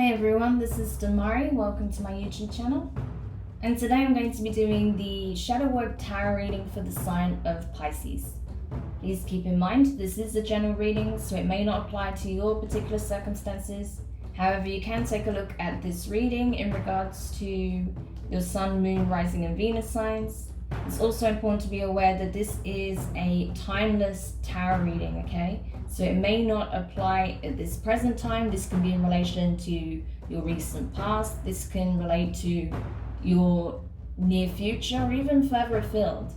Hey everyone, this is Demari. Welcome to my YouTube channel. And today I'm going to be doing the shadow work tarot reading for the sign of Pisces. Please keep in mind this is a general reading, so it may not apply to your particular circumstances. However, you can take a look at this reading in regards to your Sun, Moon, Rising and Venus signs. It's also important to be aware that this is a timeless tarot reading, okay? So it may not apply at this present time. This can be in relation to your recent past. This can relate to your near future or even further afield,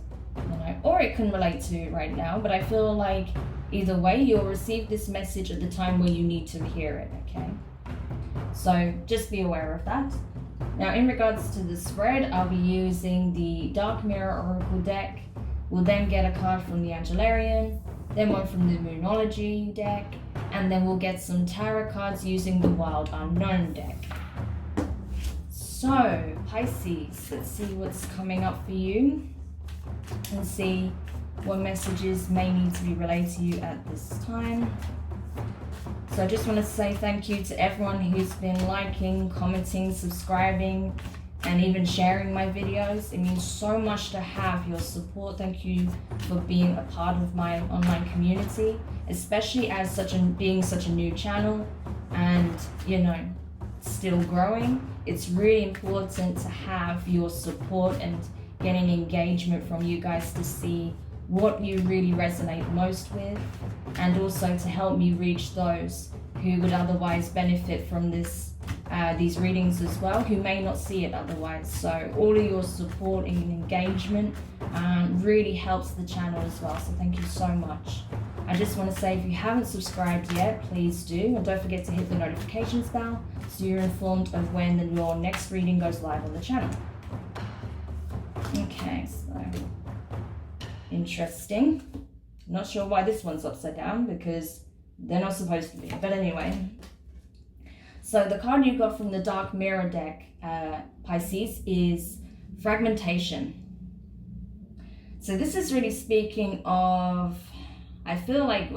or it can relate to right now. But I feel like either way, you'll receive this message at the time where you need to hear it, okay? So just be aware of that. Now, in regards to the spread, I'll be using the Dark Mirror Oracle deck. We'll then get a card from the Angelarian, then one from the Moonology deck, and then we'll get some tarot cards using the Wild Unknown deck. So, Pisces, let's see what's coming up for you and see what messages may need to be relayed to you at this time. So I just want to say thank you to everyone who's been liking, commenting, subscribing, and even sharing my videos. It means so much to have your support. Thank you for being a part of my online community, especially as being such a new channel and, still growing. It's really important to have your support and getting engagement from you guys to see what you really resonate most with, and also to help me reach those who would otherwise benefit from these readings as well, who may not see it otherwise. So all of your support and engagement really helps the channel as well, so thank you so much. I just want to say, if you haven't subscribed yet, please do, and don't forget to hit the notifications bell so you're informed of when your next reading goes live on the channel. Okay, so interesting. Not sure why this one's upside down, because they're not supposed to be, but anyway. So the card you got from the Dark Mirror deck, Pisces, is fragmentation. So this is really speaking of, I feel like,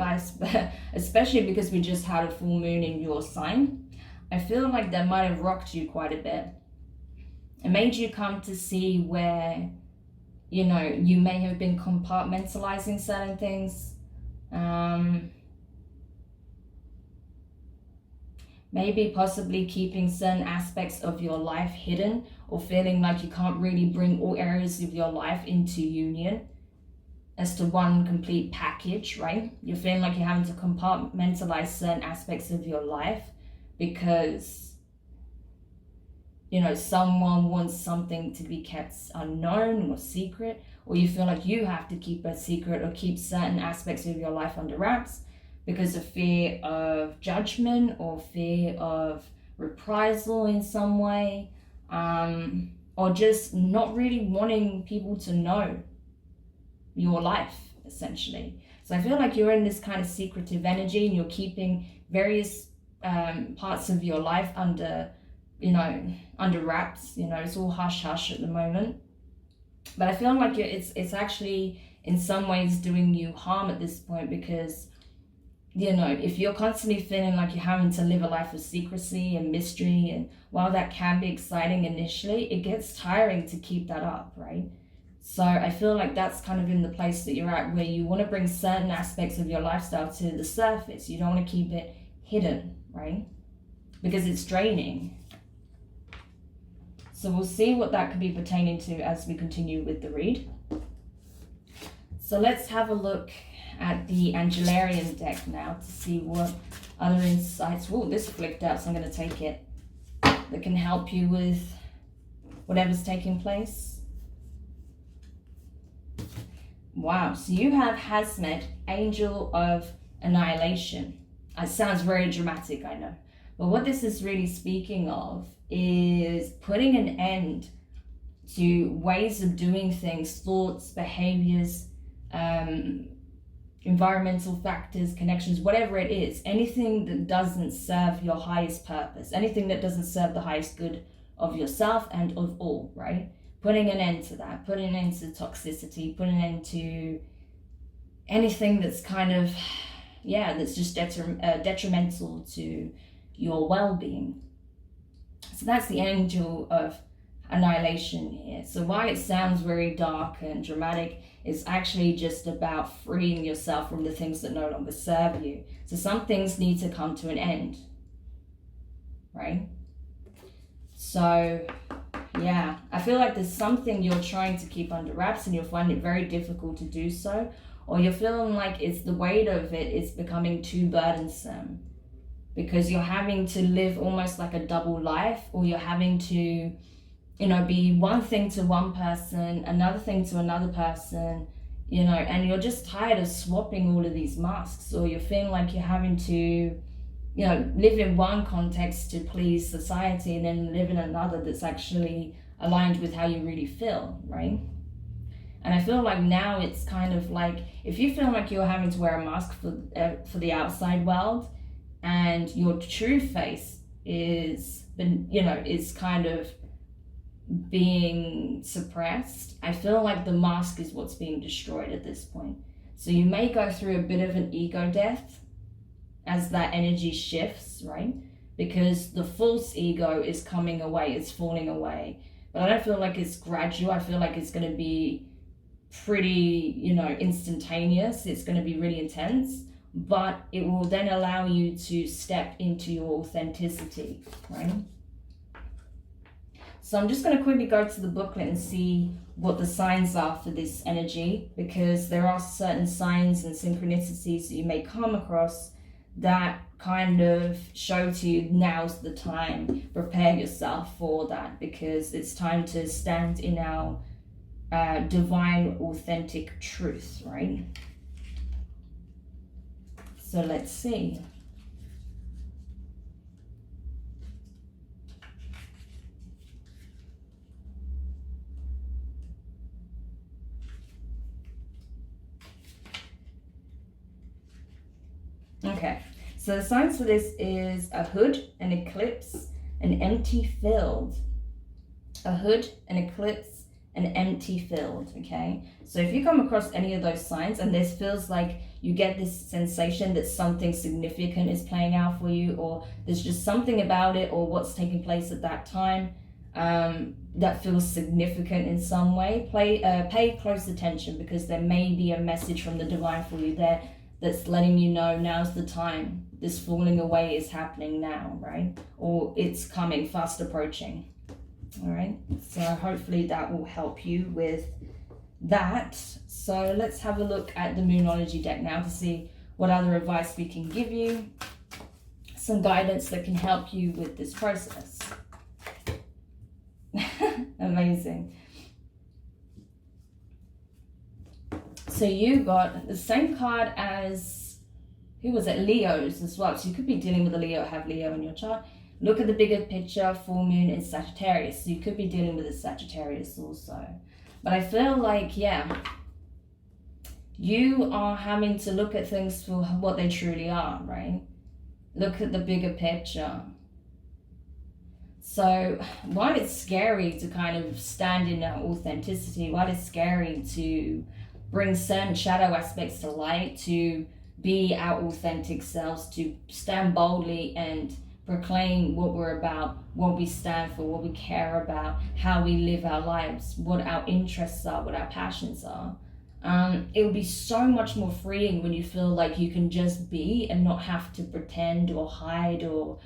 especially because we just had a full moon in your sign, I feel like that might have rocked you quite a bit. It made you come to see where you may have been compartmentalizing certain things. Maybe possibly keeping certain aspects of your life hidden, or feeling like you can't really bring all areas of your life into union as to one complete package, right? You're feeling like you're having to compartmentalize certain aspects of your life because someone wants something to be kept unknown or secret, or you feel like you have to keep a secret or keep certain aspects of your life under wraps because of fear of judgment or fear of reprisal in some way, or just not really wanting people to know your life, essentially. So I feel like you're in this kind of secretive energy, and you're keeping various parts of your life under wraps. It's all hush hush at the moment, but I feel like it's actually in some ways doing you harm at this point, because if you're constantly feeling like you're having to live a life of secrecy and mystery, and while that can be exciting initially, it gets tiring to keep that up, right? So I feel like that's kind of in the place that you're at, where you want to bring certain aspects of your lifestyle to the surface. You don't want to keep it hidden, right? Because it's draining. So we'll see what that could be pertaining to as we continue with the read. So let's have a look at the Angelarian deck now to see what other insights. Whoa, this flicked out, so I'm going to take it. That can help you with whatever's taking place. Wow, so you have Hazmet, Angel of Annihilation. It sounds very dramatic, I know. But what this is really speaking of is putting an end to ways of doing things, thoughts, behaviors, environmental factors, connections, whatever it is, anything that doesn't serve your highest purpose, anything that doesn't serve the highest good of yourself and of all, right? Putting an end to that, putting an end to toxicity, putting an end to anything that's kind of, that's just detrimental to your well-being. So that's the angel of annihilation here. So while it sounds very dark and dramatic, it's actually just about freeing yourself from the things that no longer serve you. So some things need to come to an end, right? So yeah, I feel like there's something you're trying to keep under wraps and you'll find it very difficult to do so, or you're feeling like it's the weight of it is becoming too burdensome because you're having to live almost like a double life, or you're having to, be one thing to one person, another thing to another person, and you're just tired of swapping all of these masks, or you're feeling like you're having to, live in one context to please society and then live in another that's actually aligned with how you really feel, right? And I feel like now it's kind of like, if you feel like you're having to wear a mask for the outside world, and your true face is kind of being suppressed, I feel like the mask is what's being destroyed at this point. So you may go through a bit of an ego death as that energy shifts, right? Because the false ego is coming away, it's falling away. But I don't feel like it's gradual. I feel like it's going to be pretty, instantaneous. It's going to be really intense, but it will then allow you to step into your authenticity, right? So I'm just going to quickly go to the booklet and see what the signs are for this energy, because there are certain signs and synchronicities that you may come across that kind of show to you now's the time. Prepare yourself for that, because it's time to stand in our divine, authentic truth, right? So let's see. Okay, so the signs for this is a hood, an eclipse, an empty field. A hood, an eclipse, an empty field, okay? So if you come across any of those signs and this feels like you get this sensation that something significant is playing out for you, or there's just something about it or what's taking place at that time that feels significant in some way, pay close attention, because there may be a message from the divine for you there that's letting you know now's the time. This falling away is happening now, right? Or it's coming, fast approaching. All right, so hopefully that will help you with that. So let's have a look at the Moonology deck now to see what other advice we can give you, some guidance that can help you with this process. Amazing. So you got the same card as, who was it? Leo's as well. So you could be dealing with a Leo, have Leo in your chart. Look at the bigger picture, full moon in Sagittarius. So you could be dealing with a Sagittarius also. But I feel like, yeah, you are having to look at things for what they truly are, right? Look at the bigger picture. So while it's scary to kind of stand in our authenticity, while it's scary to bring certain shadow aspects to light, to be our authentic selves, to stand boldly and proclaim what we're about, what we stand for, what we care about, how we live our lives, what our interests are, what our passions are. It will be so much more freeing when you feel like you can just be and not have to pretend or hide or,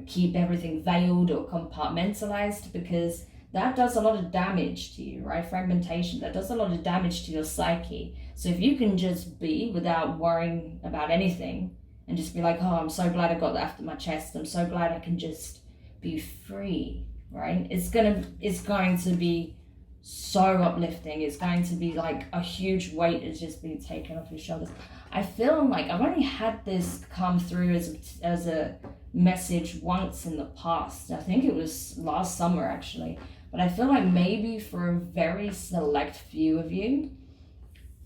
keep everything veiled or compartmentalized, because that does a lot of damage to you, right? Fragmentation, that does a lot of damage to your psyche. So if you can just be without worrying about anything and just be like, oh, I'm so glad I got that off my chest. I'm so glad I can just be free, right? It's going to be so uplifting. It's going to be like a huge weight is just being taken off your shoulders. I feel like I've only had this come through as a message once in the past. I think it was last summer actually. But I feel like maybe for a very select few of you,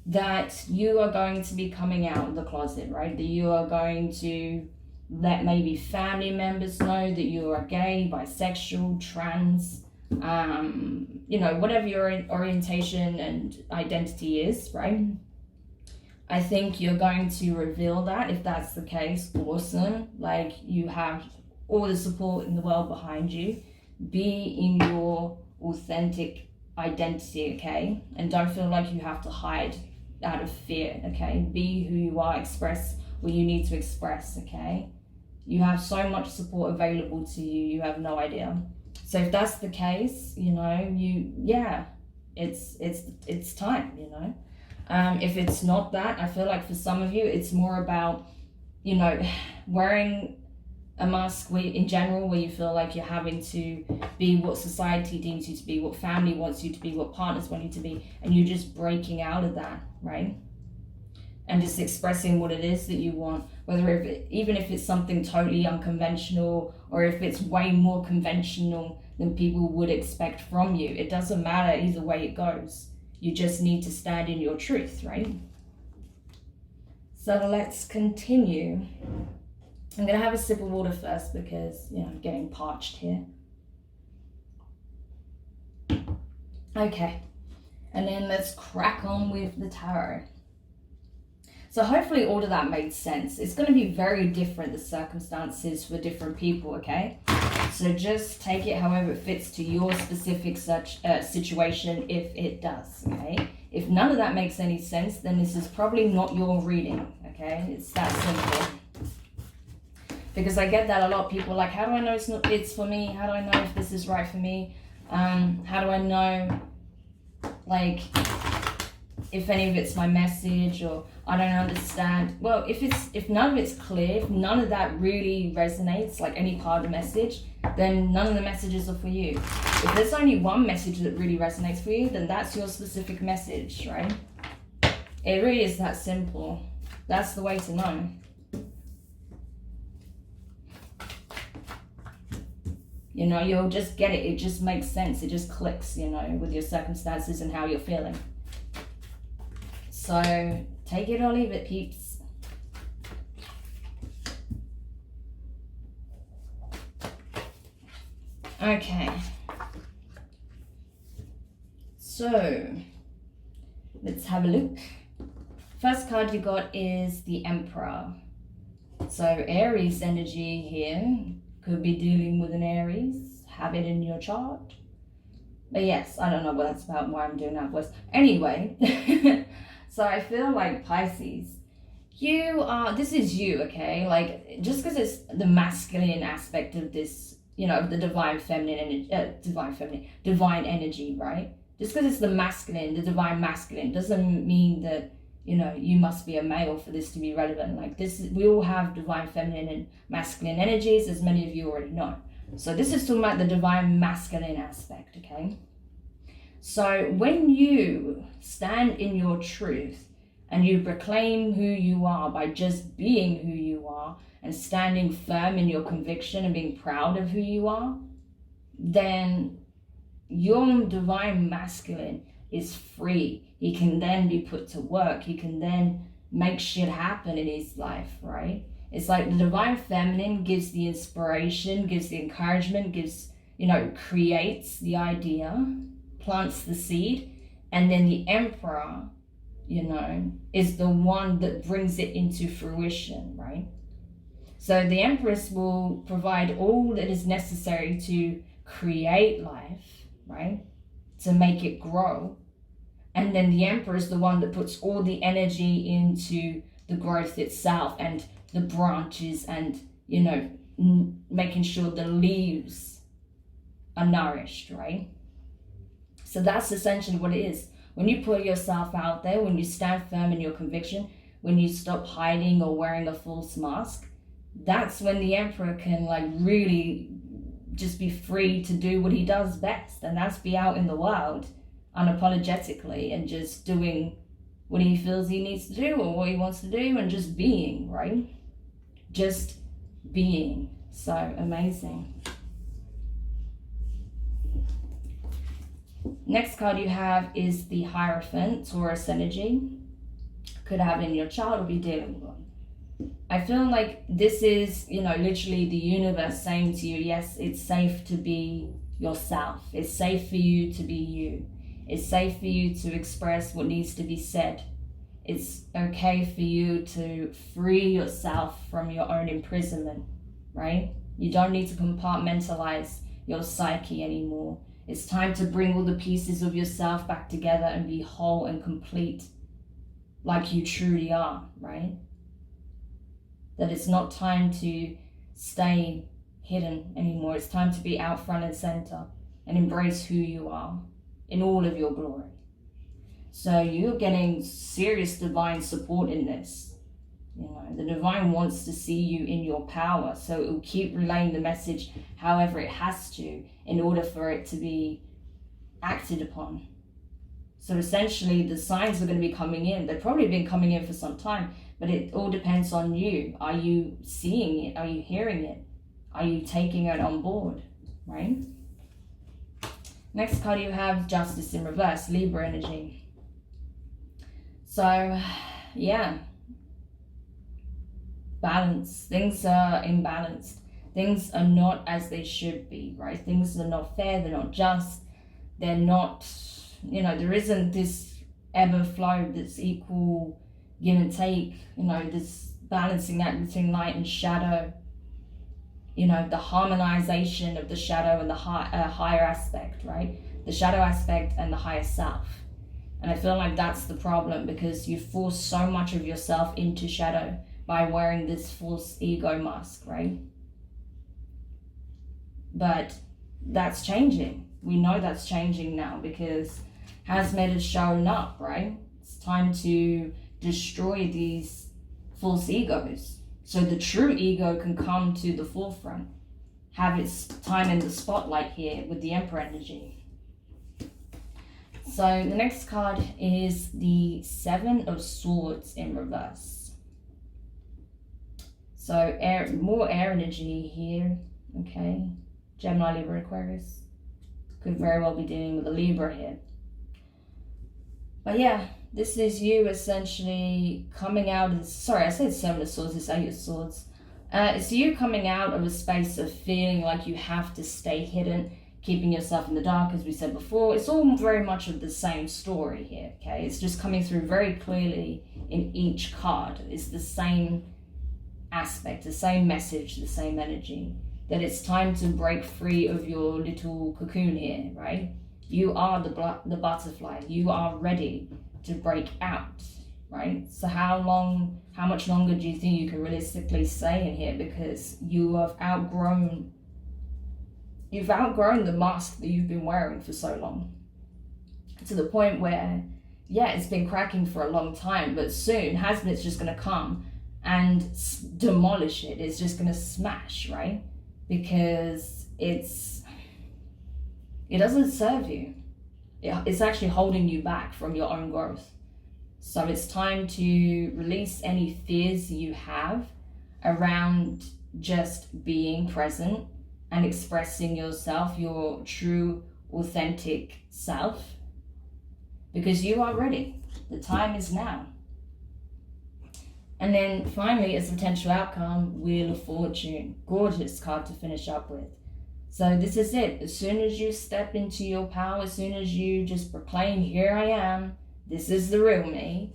that you are going to be coming out of the closet, right? That you are going to let maybe family members know that you are gay, bisexual, trans, whatever your orientation and identity is, right? I think you're going to reveal that. If that's the case, awesome. Like, you have all the support in the world behind you. Be in your authentic identity, okay? And don't feel like you have to hide out of fear, okay? Be who you are, express what you need to express, okay? You have so much support available to you, you have no idea. So if that's the case, you know, it's time, you know. If it's not that, I feel like for some of you, it's more about, you know, wearing a mask in general, where you feel like you're having to be what society deems you to be, what family wants you to be, what partners want you to be, and you're just breaking out of that, right? And just expressing what it is that you want, even if it's something totally unconventional, or if it's way more conventional than people would expect from you. It doesn't matter either way it goes. You just need to stand in your truth, right? So let's continue. I'm going to have a sip of water first because, you know, I'm getting parched here. Okay. And then let's crack on with the tarot. So hopefully all of that made sense. It's going to be very different, the circumstances for different people, okay? So just take it however it fits to your specific situation, if it does, okay? If none of that makes any sense, then this is probably not your reading, okay? It's that simple. Because I get that a lot of people are like, how do I know it's for me? How do I know if this is right for me? How do I know, like, if any of it's my message, or I don't understand? Well, if none of it's clear, if none of that really resonates, like any part of the message, then none of the messages are for you. If there's only one message that really resonates for you, then that's your specific message, right? It really is that simple. That's the way to know. You know, you'll just get it. It just makes sense. It just clicks, you know, with your circumstances and how you're feeling. So take it or leave it, peeps. Okay. So let's have a look. First card you got is the Emperor. So Aries energy here. Could be dealing with an Aries. Have it in your chart. But yes, I don't know what that's about, why I'm doing that voice. Anyway. So I feel like Pisces, this is you, okay? Like, just because it's the masculine aspect of this, you know, the divine energy, right? Just because it's the masculine, the divine masculine, doesn't mean that, you know, you must be a male for this to be relevant. Like we all have divine feminine and masculine energies, as many of you already know. So this is talking about the divine masculine aspect, okay? So when you stand in your truth and you proclaim who you are by just being who you are and standing firm in your conviction and being proud of who you are, then your divine masculine is free. He can then be put to work. He can then make shit happen in his life, right? It's like the divine feminine gives the inspiration, gives the encouragement, gives, you know, creates the idea, plants the seed, and then the Emperor, you know, is the one that brings it into fruition, right? So the Empress will provide all that is necessary to create life, right? To make it grow. And then the Emperor is the one that puts all the energy into the growth itself and the branches and, you know, making sure the leaves are nourished, right? So that's essentially what it is. When you put yourself out there, when you stand firm in your conviction, when you stop hiding or wearing a false mask, that's when the Emperor can, like, really just be free to do what he does best, and that's be out in the world unapologetically and just doing what he feels he needs to do or what he wants to do, and just being, right? Just being. So amazing. Next card you have is the Hierophant, Taurus energy. Could have it in your chart or be dealing with one. I feel like this is, you know, literally the universe saying to you, yes, it's safe to be yourself. It's safe for you to be you. It's safe for you to express what needs to be said. It's okay for you to free yourself from your own imprisonment, right? You don't need to compartmentalize your psyche anymore. It's time to bring all the pieces of yourself back together and be whole and complete like you truly are, right? That it's not time to stay hidden anymore. It's time to be out front and center and embrace who you are in all of your glory. So you're getting serious divine support in this. You know, the divine wants to see you in your power, so it will keep relaying the message however it has to in order for it to be acted upon. So essentially the signs are going to be coming in. They've probably been coming in for some time, but it all depends on you. Are you seeing it? Are you hearing it? Are you taking it on board, right? Next card you have Justice in reverse, Libra energy. So, yeah. Balance. Things are imbalanced. Things are not as they should be, right? Things are not fair. They're not just. They're not, you know, there isn't this ebb and flow, this equal give and take, you know, this balancing act between light and shadow. You know, the harmonization of the shadow and the higher aspect, right? The shadow aspect and the higher self. And I feel like that's the problem, because you force so much of yourself into shadow by wearing this false ego mask, right? But that's changing. We know that's changing now because Hazmat has shown up, right? It's time to destroy these false egos so the true ego can come to the forefront, have its time in the spotlight here with the Emperor energy. So the next card is the Seven of Swords in reverse. So more air energy here, okay? Gemini, Libra, Aquarius. Could very well be dealing with a Libra here. But yeah, this is you essentially coming out of, sorry, I said Seven of Swords, it's Eight of Swords. It's you coming out of a space of feeling like you have to stay hidden, keeping yourself in the dark, as we said before. It's all very much of the same story here, okay? It's just coming through very clearly in each card. It's the same aspect, the same message, the same energy. That it's time to break free of your little cocoon here, right? You are the butterfly. You are ready to break out, right? So how much longer do you think you can realistically stay in here? Because you have outgrown the mask that you've been wearing for so long. To the point where, yeah, it's been cracking for a long time, but soon Hazmat's just going to come and demolish it. It's just going to smash, right? Because it doesn't serve you. It's actually holding you back from your own growth. So it's time to release any fears you have around just being present and expressing yourself, your true, authentic self, because you are ready. The time is now. And then finally, as a potential outcome, Wheel of Fortune. Gorgeous card to finish up with. So this is it. As soon as you step into your power, as soon as you just proclaim, here I am, this is the real me,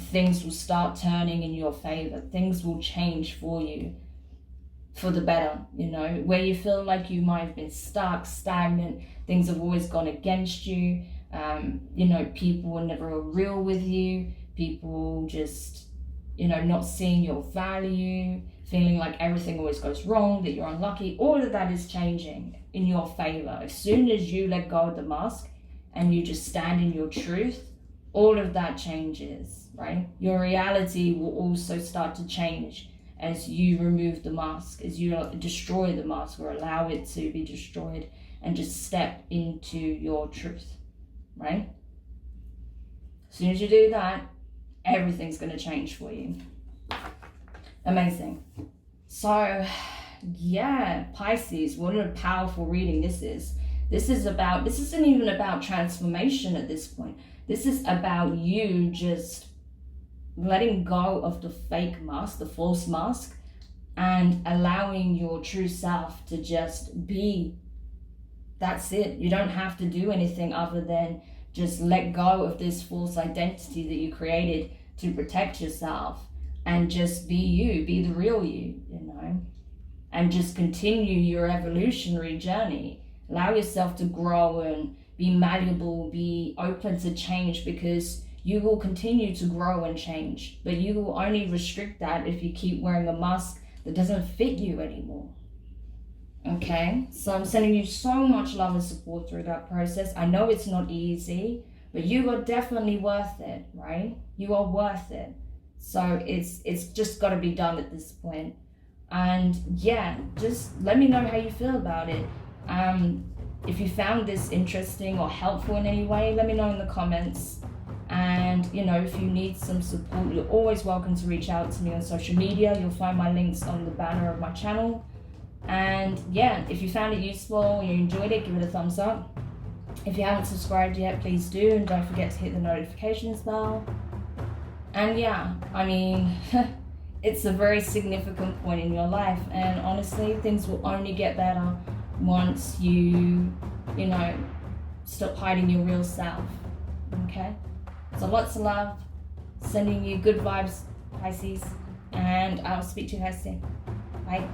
things will start turning in your favor. Things will change for you for the better, you know, where you feel like you might have been stuck, stagnant, things have always gone against you, you know, people were never real with you, people just, you know, not seeing your value, feeling like everything always goes wrong, that you're unlucky. All of that is changing in your favor. As soon as you let go of the mask and you just stand in your truth, all of that changes, right? Your reality will also start to change as you remove the mask, as you destroy the mask or allow it to be destroyed and just step into your truth, right? As soon as you do that, everything's going to change for you. Amazing. So, yeah, Pisces, what a powerful reading this is. This isn't even about transformation at this point. This is about you just letting go of the fake mask, the false mask, and allowing your true self to just be. That's it. You don't have to do anything other than just let go of this false identity that you created to protect yourself and just be you, be the real you, you know. and just continue your evolutionary journey. Allow yourself to grow and be malleable, be open to change, because you will continue to grow and change, but you will only restrict that if you keep wearing a mask that doesn't fit you anymore. Okay, so I'm sending you so much love and support through that process. I know it's not easy, but you are definitely worth it, right? You are worth it. So it's just got to be done at this point. And yeah, just let me know how you feel about it. If you found this interesting or helpful in any way, let me know in the comments. And you know, if you need some support, you're always welcome to reach out to me on social media. You'll find my links on the banner of my channel. And yeah, if you found it useful, you enjoyed it, give it a thumbs up. If you haven't subscribed yet, please do, and don't forget to hit the notifications bell. And yeah, I mean, it's a very significant point in your life, and honestly, things will only get better once you know, stop hiding your real self. Okay? So lots of love, sending you good vibes, Pisces, and I'll speak to you guys soon. Bye.